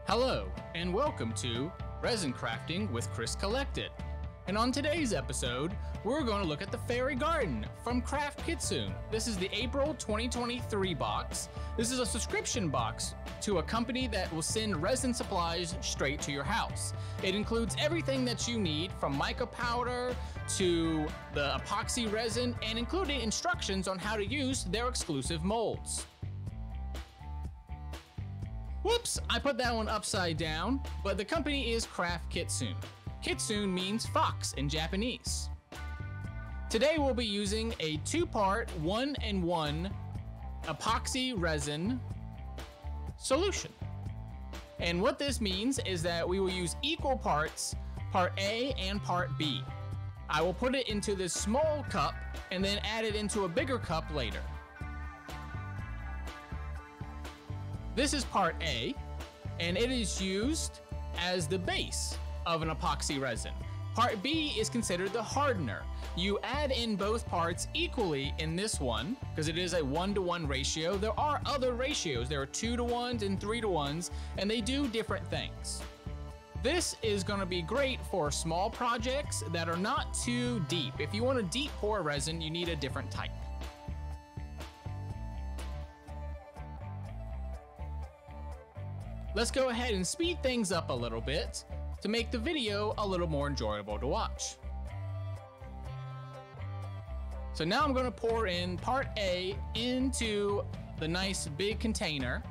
Hello, and welcome to Resin Crafting with Chris Collected. And on today's episode, we're going to look at the Fairy Garden from Craft Kitsune. This is the April 2023 box. This is a subscription box to a company that will send resin supplies straight to your house. It includes everything that you need, from mica powder to the epoxy resin, and including instructions on how to use their exclusive molds. Whoops, I put that one upside down, but the company is Craft Kitsune. Kitsune means fox in Japanese. Today we'll be using a 2-part 1-in-1 epoxy resin solution. And what this means is that we will use equal parts, part A and part B. I will put it into this small cup and then add it into a bigger cup later. This is part A, and it is used as the base of an epoxy resin. Part B is considered the hardener. You add in both parts equally in this one, because it is a 1-to-1 ratio. There are other ratios. There are 2-to-1s and 3-to-1s, and they do different things. This is gonna be great for small projects that are not too deep. If you want a deep pour resin, you need a different type. Let's go ahead and speed things up a little bit to make the video a little more enjoyable to watch. So now I'm going to pour in part A into the nice big container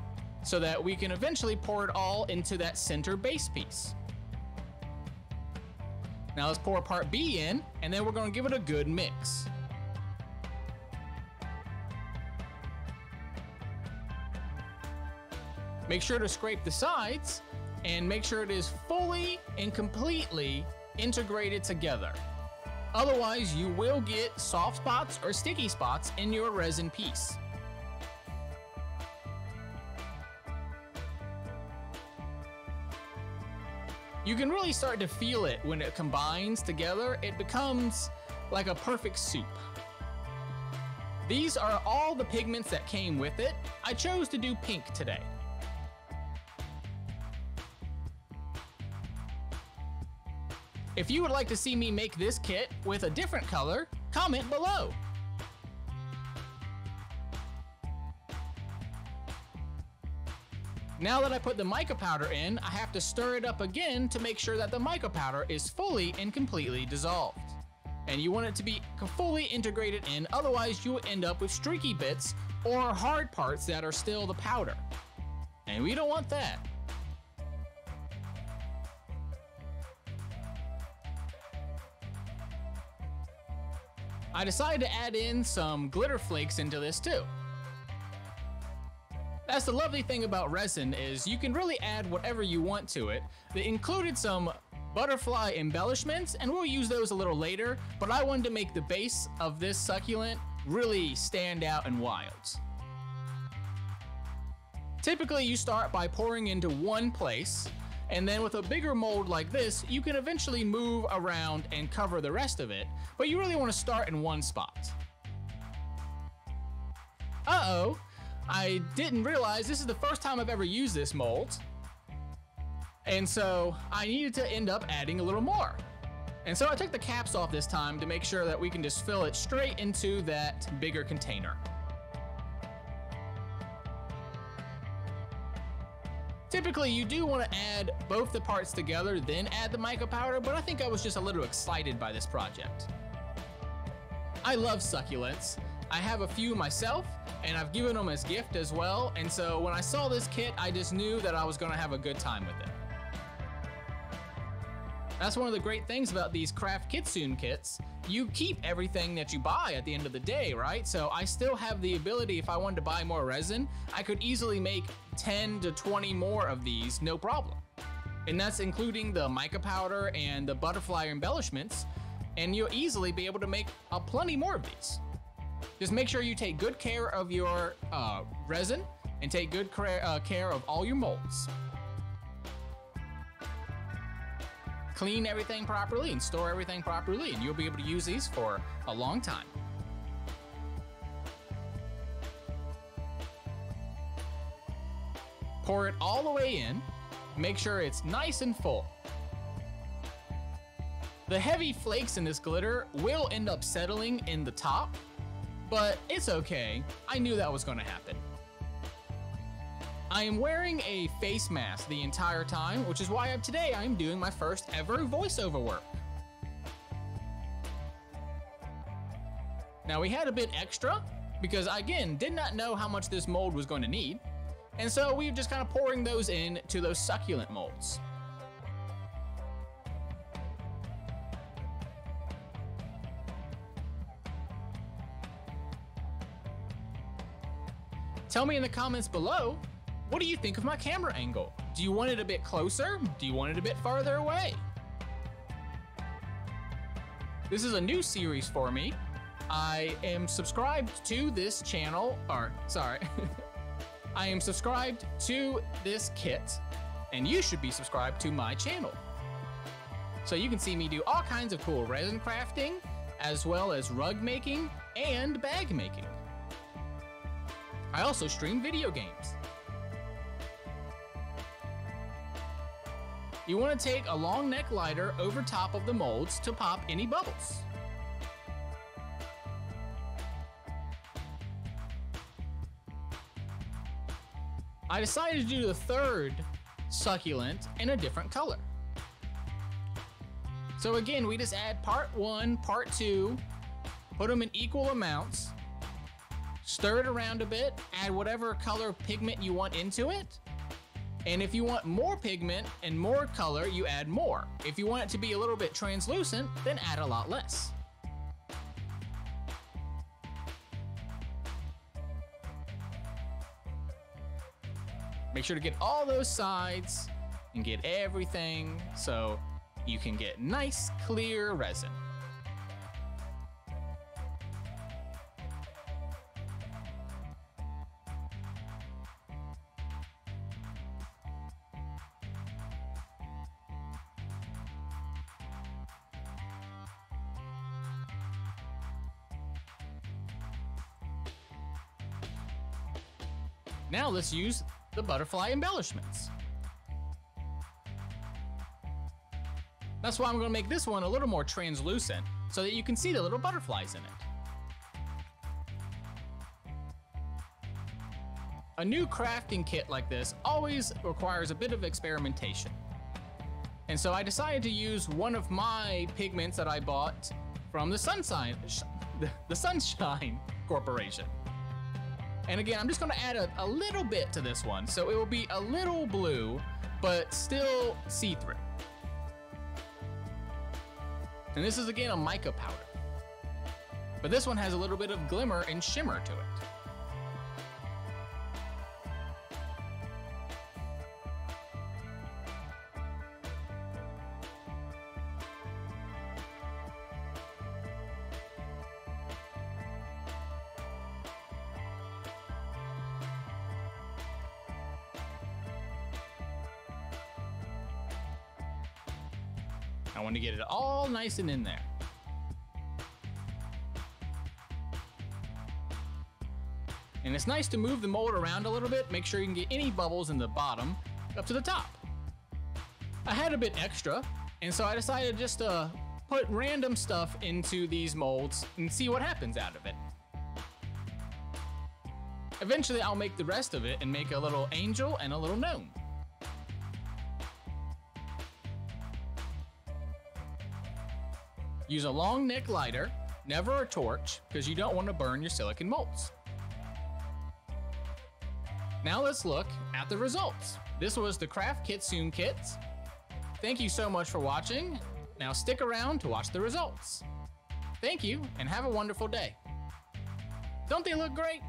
so that we can eventually pour it all into that center base piece. Now let's pour part B in, and then we're going to give it a good mix. Make sure to scrape the sides and make sure it is fully and completely integrated together. Otherwise, you will get soft spots or sticky spots in your resin piece. You can really start to feel it when it combines together. It becomes like a perfect soup. These are all the pigments that came with it. I chose to do pink today. If you would like to see me make this kit with a different color, comment below. Now that I put the mica powder in, I have to stir it up again to make sure that the mica powder is fully and completely dissolved. And you want it to be fully integrated in, otherwise you will end up with streaky bits or hard parts that are still the powder. And we don't want that. I decided to add in some glitter flakes into this too. That's the lovely thing about resin, is you can really add whatever you want to it. They included some butterfly embellishments, and we'll use those a little later, but I wanted to make the base of this succulent really stand out and wild. Typically you start by pouring into one place, and then with a bigger mold like this, you can eventually move around and cover the rest of it, but you really want to start in one spot. Uh-oh, I didn't realize this is the first time I've ever used this mold. And so I needed to end up adding a little more. And so I took the caps off this time to make sure that we can just fill it straight into that bigger container. Typically, you do want to add both the parts together, then add the mica powder, but I think I was just a little excited by this project. I love succulents. I have a few myself, and I've given them as gift as well, and so when I saw this kit, I just knew that I was going to have a good time with it. That's one of the great things about these Craft Kitsune kits. You keep everything that you buy at the end of the day, right? So I still have the ability, if I wanted to buy more resin, I could easily make 10 to 20 more of these, no problem. And that's including the mica powder and the butterfly embellishments, and you'll easily be able to make plenty more of these. Just make sure you take good care of your resin and take good care of all your molds. Clean everything properly and store everything properly, and you'll be able to use these for a long time. Pour it all the way in, Make sure it's nice and full. The heavy flakes in this glitter will end up settling in the top, but it's okay. I knew that was going to happen. I am wearing a face mask the entire time, which is why today I'm doing my first ever voiceover work. Now we had a bit extra because I, again, did not know how much this mold was going to need. And so we were just kind of pouring those in to those succulent molds. Tell me in the comments below, what do you think of my camera angle? Do you want it a bit closer? Do you want it a bit farther away? This is a new series for me. I am subscribed to this channel, I am subscribed to this kit, and you should be subscribed to my channel. So you can see me do all kinds of cool resin crafting, as well as rug making and bag making. I also stream video games. You want to take a long neck lighter over top of the molds to pop any bubbles. I decided to do the third succulent in a different color. So again, we just add part 1, part 2, put them in equal amounts, stir it around a bit, add whatever color pigment you want into it. And if you want more pigment and more color, you add more. If you want it to be a little bit translucent, then add a lot less. Make sure to get all those sides and get everything so you can get nice, clear resin. Now let's use the butterfly embellishments. That's why I'm going to make this one a little more translucent so that you can see the little butterflies in it. A new crafting kit like this always requires a bit of experimentation. And so I decided to use one of my pigments that I bought from the Sunshine Corporation. And again, I'm just gonna add a little bit to this one, so it will be a little blue, but still see-through. And this is again a mica powder. But this one has a little bit of glimmer and shimmer to it. I want to get it all nice and in there. And it's nice to move the mold around a little bit, make sure you can get any bubbles in the bottom up to the top. I had a bit extra, and so I decided just to put random stuff into these molds and see what happens out of it. Eventually I'll make the rest of it and make a little angel and a little gnome. Use a long neck lighter, never a torch, because you don't want to burn your silicone molds. Now let's look at the results. This was the Craft Kitsune kit. Thank you so much for watching. Now stick around to watch the results. Thank you and have a wonderful day. Don't they look great?